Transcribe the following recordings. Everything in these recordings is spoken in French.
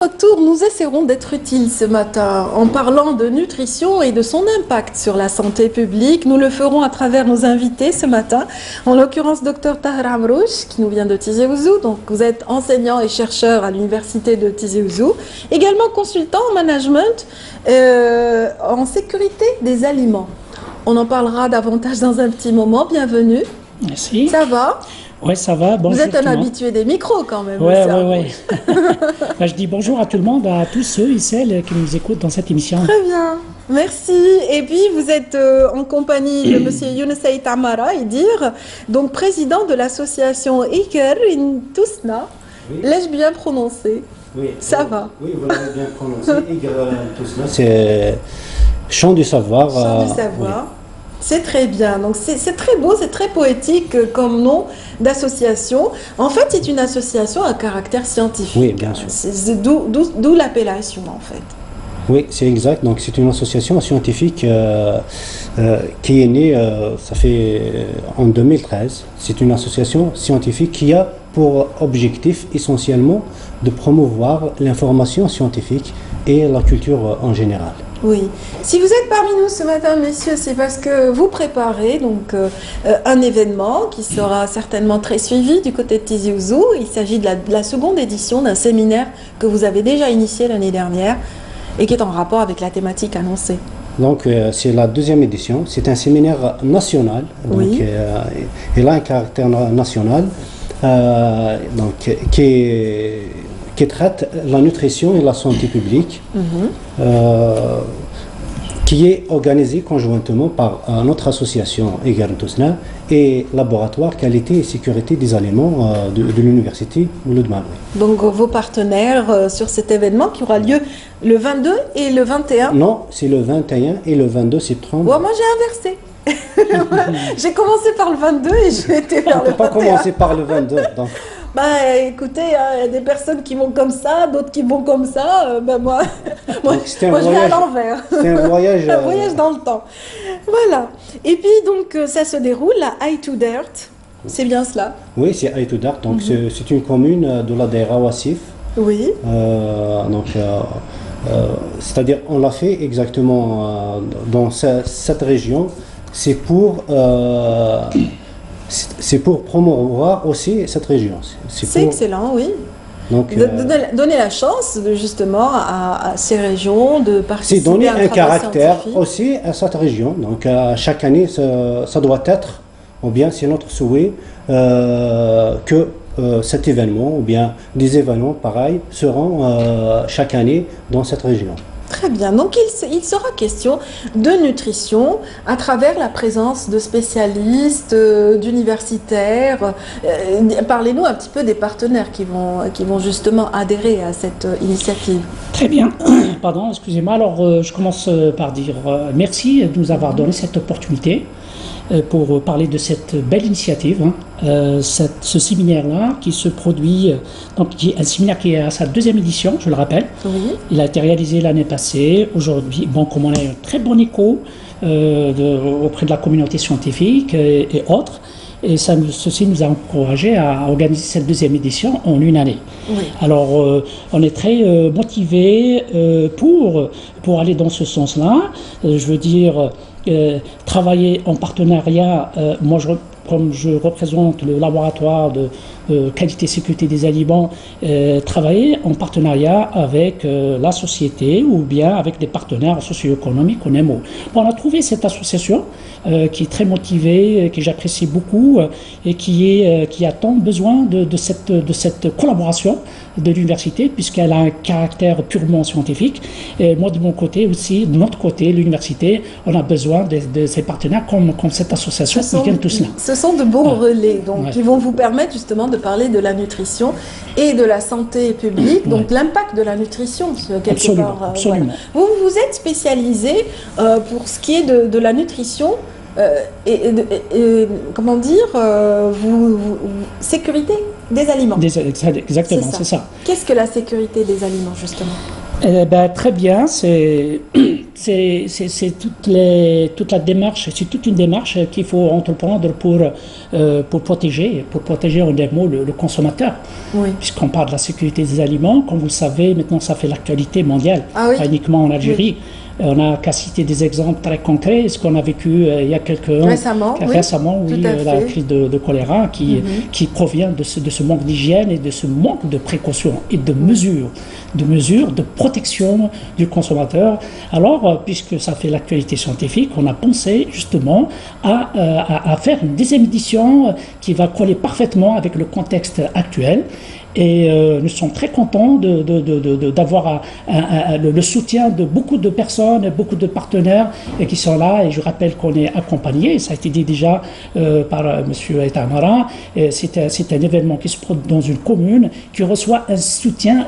notre tour, nous essaierons d'être utiles ce matin en parlant de nutrition et de son impact sur la santé publique. Nous le ferons à travers nos invités ce matin, en l'occurrence Dr Tahar Amrouche, qui nous vient de Tizi Ouzou. Donc vous êtes enseignant et chercheur à l'université de Tizi Ouzou, également consultant en management en sécurité des aliments. On en parlera davantage dans un petit moment. Bienvenue. Merci. Ça va? Oui, ça va. Bonjour. Vous êtes un habitué des micros quand même. Oui. Je dis bonjour à tout le monde, à tous ceux et celles qui nous écoutent dans cette émission. Très bien, merci. Et puis vous êtes en compagnie de Monsieur Younesay Tamara Idir, donc président de l'association Iker in Tousna. Oui. L'ai-je bien prononcé? Oui. Ça va. Oui, vous l'avez bien prononcé. Iker in Tousna, c'est Champ du savoir. Champ du savoir. Oui. C'est très bien, donc c'est très beau, c'est très poétique comme nom d'association. En fait, c'est une association à caractère scientifique. Oui, bien sûr. D'où l'appellation, en fait. Oui, c'est exact. Donc, c'est une association scientifique qui est née, ça fait en 2013. C'est une association scientifique qui a pour objectif essentiellement de promouvoir l'information scientifique et la culture en général. Oui. Si vous êtes parmi nous ce matin, messieurs, c'est parce que vous préparez donc un événement qui sera certainement très suivi du côté de Tizi Ouzou. Il s'agit de la seconde édition d'un séminaire que vous avez déjà initié l'année dernière et qui est en rapport avec la thématique annoncée. Donc, c'est la deuxième édition. C'est un séminaire national. Donc, oui. Il a un caractère national donc, qui traite la nutrition et la santé publique, qui est organisée conjointement par notre association Iker in Tousna et Laboratoire Qualité et Sécurité des Aliments de l'Université Mouloud Maghri. Donc vos partenaires sur cet événement qui aura lieu le 22 et le 21? Non, c'est le 21 et le 22 septembre. Ouais, moi j'ai inversé. J'ai commencé par le 22 et j'ai été vers le 21. On ne peut pas commencer par le 22. Donc. Bah écoutez, il y a des personnes qui vont comme ça, d'autres qui vont comme ça. Moi je vais à l'envers. C'est un voyage. Un voyage dans le temps. Voilà. Et puis donc ça se déroule à Eye to Dirt. C'est bien cela? Oui, c'est Eye to Dirt. Donc c'est une commune de la Daïra Ouassif. Oui. C'est-à-dire on l'a fait exactement dans cette région. C'est pour promouvoir aussi cette région. C'est excellent, oui. Donc, donner la chance justement à ces régions de participer. C'est donner un caractère aussi à cette région. Donc chaque année, ça doit être, ou bien c'est notre souhait que cet événement, ou bien des événements pareils, seront chaque année dans cette région. Très bien, donc il sera question de nutrition à travers la présence de spécialistes, d'universitaires. Parlez-nous un petit peu des partenaires qui vont justement adhérer à cette initiative. Très bien, pardon, excusez-moi. Alors je commence par dire merci de nous avoir donné cette opportunité pour parler de cette belle initiative, ce séminaire-là qui se produit, donc qui est un séminaire qui est à sa deuxième édition, je le rappelle. Oui. Il a été réalisé l'année passée. Aujourd'hui, comme on a un très bon écho auprès de la communauté scientifique et autres, et ceci nous a encouragé à organiser cette deuxième édition en une année. Oui. Alors, on est très motivés pour aller dans ce sens-là. Je veux dire, travailler en partenariat, comme je représente le laboratoire de qualité et sécurité des aliments, travailler en partenariat avec la société ou bien avec des partenaires socio-économiques en EMO. Bon, on a trouvé cette association qui est très motivée, que j'apprécie beaucoup et qui a tant besoin de cette collaboration de l'université puisqu'elle a un caractère purement scientifique. Et moi de mon côté aussi, de notre côté, l'université, on a besoin de ces partenaires comme cette association Iker in Tousna. Ce sont de bons relais donc, qui vont vous permettre justement de parler de la nutrition et de la santé publique, donc l'impact de la nutrition quelque part. Absolument. Voilà. Vous êtes spécialisé pour ce qui est de la nutrition comment dire, sécurité des aliments. Exactement, c'est ça. Qu'est-ce que la sécurité des aliments justement? Très bien, c'est c'est toute la démarche, c'est toute une démarche qu'il faut entreprendre pour protéger en des mots le consommateur. Oui. Puisqu'on parle de la sécurité des aliments, comme vous le savez, maintenant ça fait l'actualité mondiale, Ah oui. pas uniquement en Algérie. Oui. On n'a qu'à citer des exemples très concrets, ce qu'on a vécu il y a quelques Récemment, oui, tout à la fait. crise de choléra qui provient de ce manque d'hygiène et de ce manque de précaution et de mesures de protection du consommateur. Alors, puisque ça fait l'actualité scientifique, on a pensé justement à faire une deuxième édition qui va coller parfaitement avec le contexte actuel. Et nous sommes très contents d'avoir le soutien de beaucoup de personnes, beaucoup de partenaires qui sont là. Et je rappelle qu'on est accompagné, ça a été dit déjà par M. Etamara. C'est un événement qui se produit dans une commune qui reçoit un soutien,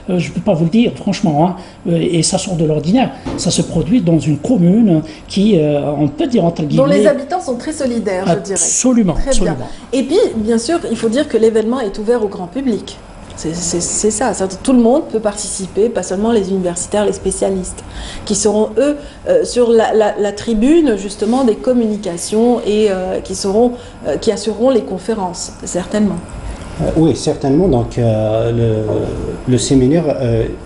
je ne peux pas vous le dire franchement, hein, et ça sort de l'ordinaire. Ça se produit dans une commune qui, on peut dire entre guillemets... Dont les habitants sont très solidaires, je dirais. Absolument, Très absolument. bien. Et puis, bien sûr, il faut dire que l'événement est ouvert au grand public. C'est ça, tout le monde peut participer, pas seulement les universitaires, les spécialistes, qui seront eux sur la tribune justement des communications et qui assureront les conférences, certainement. Oui, certainement. Donc, le séminaire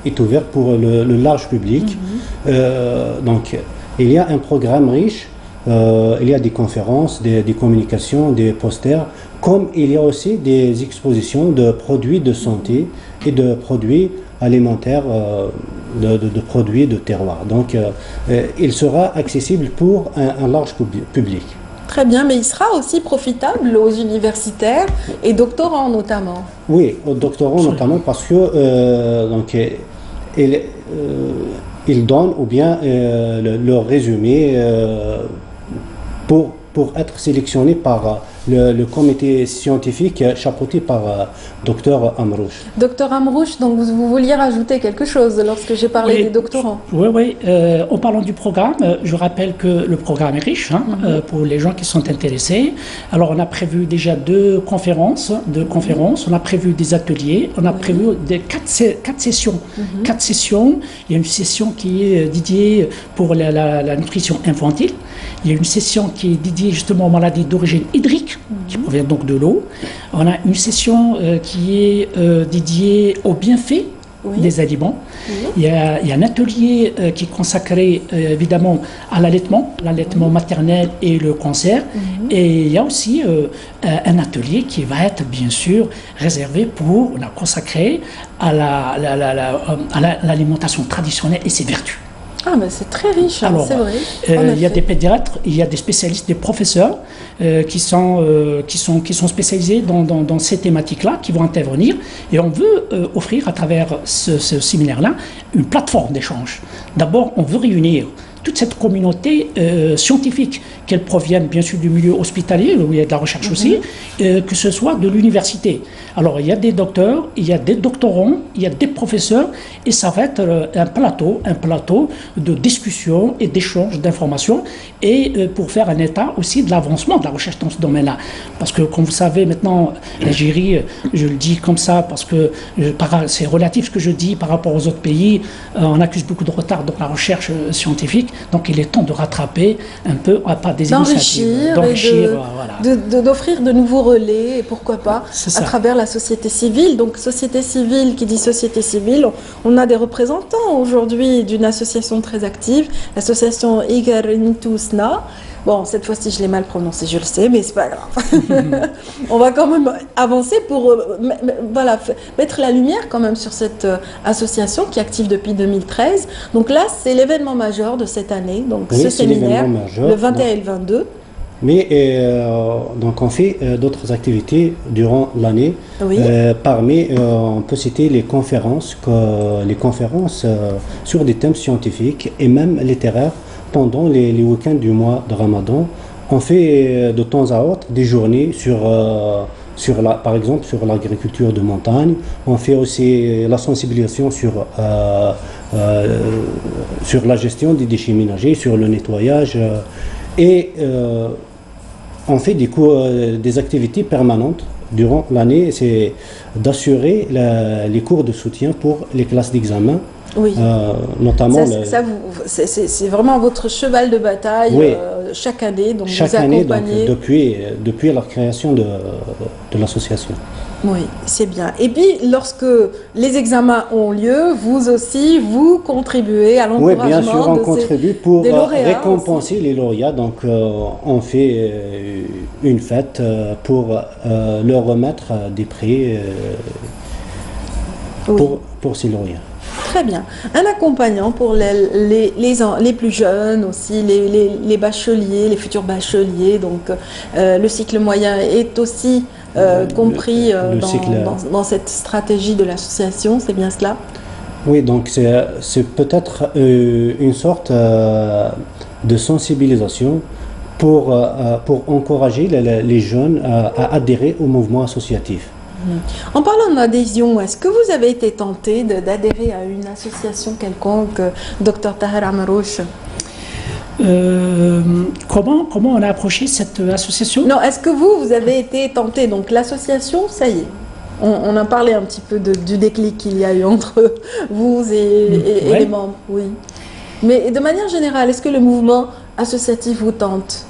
est ouvert pour le large public. Donc, il y a un programme riche. Il y a des conférences, des communications, des posters, comme il y a aussi des expositions de produits de santé et de produits alimentaires, de produits de terroir. Donc, il sera accessible pour un large public. Très bien, mais il sera aussi profitable aux universitaires et doctorants notamment. Oui, aux doctorants notamment parce que donc, ils donnent ou bien leur résumé pour être sélectionné par le comité scientifique chapeauté par Dr Amrouche. Docteur Amrouche, donc vous vouliez rajouter quelque chose lorsque j'ai parlé des doctorants. Oui. En parlant du programme, je rappelle que le programme est riche pour les gens qui sont intéressés. Alors, on a prévu déjà deux conférences. On a prévu des ateliers. On a prévu quatre sessions. Quatre sessions. Il y a une session qui est dédiée pour la nutrition infantile. Il y a une session qui est dédiée justement aux maladies d'origine hydrique, qui provient donc de l'eau. On a une session qui est dédiée aux bienfaits des aliments. Il y a un atelier qui est consacré évidemment à l'allaitement maternel et le cancer. Et il y a aussi un atelier qui va être bien sûr réservé on a consacré à l'alimentation traditionnelle et ses vertus. Ah, mais c'est très riche, hein, c'est vrai. Il y a des pédiatres, il y a des spécialistes, des professeurs qui sont spécialisés dans ces thématiques-là, qui vont intervenir. Et on veut offrir à travers ce séminaire-là une plateforme d'échange. D'abord, on veut réunir toute cette communauté scientifique, qu'elle provienne bien sûr du milieu hospitalier, où il y a de la recherche aussi, que ce soit de l'université. Alors il y a des docteurs, il y a des doctorants, il y a des professeurs, et ça va être un plateau de discussion et d'échange d'informations, et pour faire un état aussi de l'avancement de la recherche dans ce domaine-là. Parce que comme vous savez maintenant, l'Algérie, je le dis comme ça, parce que c'est relatif ce que je dis par rapport aux autres pays, on accuse beaucoup de retard dans la recherche scientifique. Donc il est temps de rattraper un peu, pas des initiatives, d'enrichir, d'offrir de nouveaux relais, et pourquoi pas, à travers la société civile. Donc société civile, qui dit société civile, on a des représentants aujourd'hui d'une association très active, l'association Igarintuzna. Bon, cette fois-ci, je l'ai mal prononcé, je le sais, mais c'est pas grave. On va quand même avancer pour mettre la lumière quand même sur cette association qui est active depuis 2013. Donc là, c'est l'événement majeur de cette année, donc ce séminaire, le 21 et le 22. Mais donc on fait d'autres activités durant l'année. Oui. Parmi, on peut citer les conférences sur des thèmes scientifiques et même littéraires. Pendant les week-ends du mois de Ramadan, on fait de temps à autre des journées par exemple sur l'agriculture de montagne. On fait aussi la sensibilisation sur la gestion des déchets ménagers, sur le nettoyage. Et on fait des activités permanentes durant l'année. C'est d'assurer les cours de soutien pour les classes d'examen. Oui. Notamment c'est vraiment votre cheval de bataille oui. Chaque année, donc chaque vous année, donc, accompagnez. depuis la création de l'association. Oui, c'est bien. Et puis, lorsque les examens ont lieu, vous aussi, vous contribuez à Oui, bien sûr, l'encouragement on contribue pour des lauréats récompenser aussi. les lauréats. Donc, on fait une fête pour leur remettre des prix Oui. pour ces lauréats. Très bien. Un accompagnant pour les plus jeunes aussi, les bacheliers, les futurs bacheliers. Donc, le cycle moyen est aussi compris dans cette stratégie de l'association, c'est bien cela? Oui, donc c'est peut-être une sorte de sensibilisation pour encourager les jeunes à adhérer au mouvement associatif. En parlant d'adhésion, est-ce que vous avez été tenté d'adhérer à une association quelconque, Dr Tahar Amrouche? Comment on a approché cette association? Non, est-ce que vous avez été tenté? Donc l'association, ça y est. On a parlé un petit peu du déclic qu'il y a eu entre vous et Ouais. les membres, oui. Mais de manière générale, est-ce que le mouvement associatif vous tente?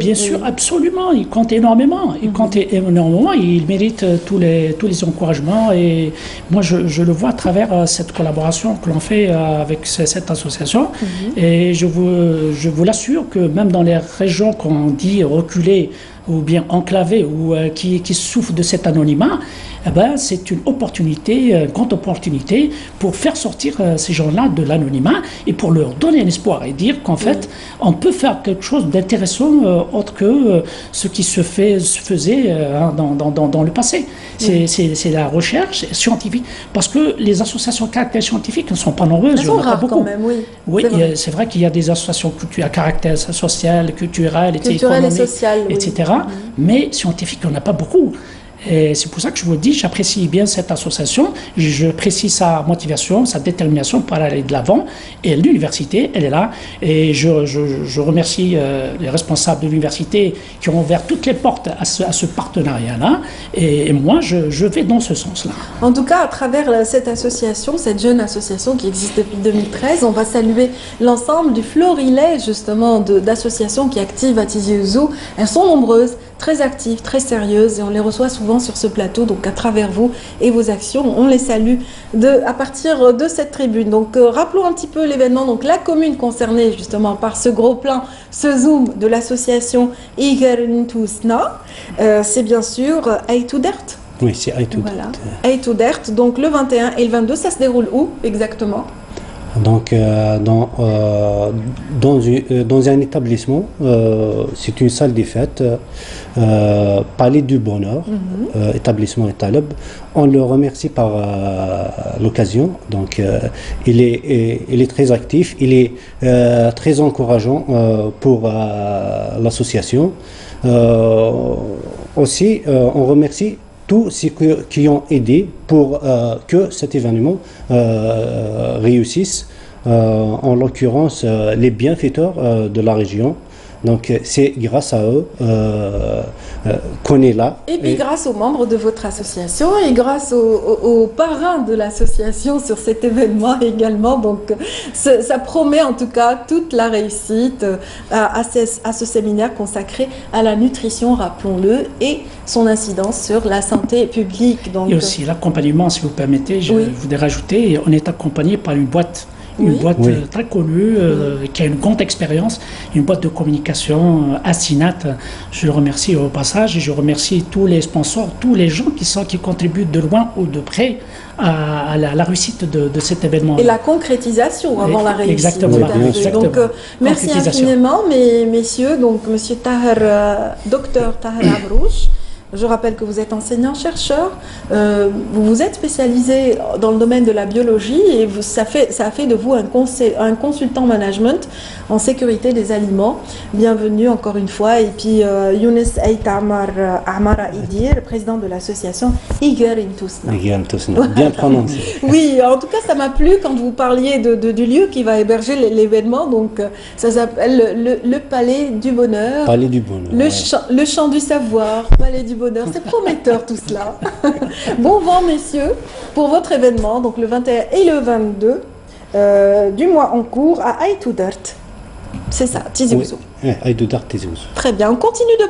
Bien sûr, absolument, il compte énormément. Il compte énormément, il mérite tous les encouragements. Et moi, je le vois à travers cette collaboration que l'on fait avec cette association. Et je vous l'assure que même dans les régions qu'on dit reculées ou bien enclavées ou qui souffrent de cet anonymat, eh ben, c'est une opportunité, une grande opportunité pour faire sortir ces gens-là de l'anonymat et pour leur donner un espoir et dire qu'en fait, on peut faire quelque chose d'intéressant autre que ce qui se faisait dans le passé. C'est la recherche scientifique, parce que les associations à caractère scientifique ne sont pas nombreuses. Elles sont rares beaucoup. Quand même, oui. Oui, c'est vrai qu'il y a des associations à caractère social, culturel, et social, etc. Mais scientifique, il n'y en a pas beaucoup. Et c'est pour ça que je vous dis, j'apprécie bien cette association, je précise sa motivation, sa détermination pour aller de l'avant. Et l'université, elle est là. Et je remercie les responsables de l'université qui ont ouvert toutes les portes à ce partenariat-là. Et moi, je vais dans ce sens-là. En tout cas, à travers cette association, cette jeune association qui existe depuis 2013, on va saluer l'ensemble du florilège justement d'associations qui activent à Tizi Ouzou. Elles sont nombreuses, très actives, très sérieuses, et on les reçoit souvent sur ce plateau. Donc à travers vous et vos actions, on les salue à partir de cette tribune. Donc rappelons un petit peu l'événement. Donc la commune concernée justement par ce gros plan, ce zoom de l'association Igerntusna, c'est bien sûr Aïtoudert. Oui, c'est Aïtoudert. Voilà. Aïtoudert. Donc le 21 et le 22, ça se déroule où exactement? Donc, dans un établissement, c'est une salle des fêtes, Palais du Bonheur, établissement Taleb. On le remercie par l'occasion. Donc, il est très actif, il est très encourageant pour l'association. Aussi, on remercie tous ceux qui ont aidé pour que cet événement réussisse, en l'occurrence les bienfaiteurs de la région. Donc c'est grâce à eux qu'on est là. Et puis grâce aux membres de votre association et grâce aux parrains de l'association sur cet événement également. Donc ça promet en tout cas toute la réussite à ce séminaire consacré à la nutrition, rappelons-le, et son incidence sur la santé publique. Donc, et aussi l'accompagnement, si vous permettez, je voudrais rajouter, on est accompagné par une boîte. Une boîte très connue, qui a une grande expérience, une boîte de communication, Assinat. Je le remercie au passage et je remercie tous les sponsors, tous les gens qui contribuent de loin ou de près à la réussite de cet événement. Et la concrétisation avant la réussite. Exactement. Donc, merci infiniment, messieurs. Donc, monsieur Tahar, docteur Tahar Amrouche. Je rappelle que vous êtes enseignant-chercheur, vous vous êtes spécialisé dans le domaine de la biologie et ça a fait de vous un consultant management en sécurité des aliments. Bienvenue encore une fois. Et puis Younes Amara Idir, président de l'association Igerntusna. Bien prononcé. Oui, en tout cas ça m'a plu quand vous parliez du lieu qui va héberger l'événement. Donc ça s'appelle le Palais du Bonheur. Palais du Bonheur. Le champ du savoir, Palais du Bonheur. bonheur, c'est prometteur tout cela. Bon vent, messieurs, pour votre événement, donc le 21 et le 22 du mois en cours à Aït Oudart. C'est ça, Tizi Ouzou. Oui, Aït Oudart, Tizi Ouzou. Très bien, on continue de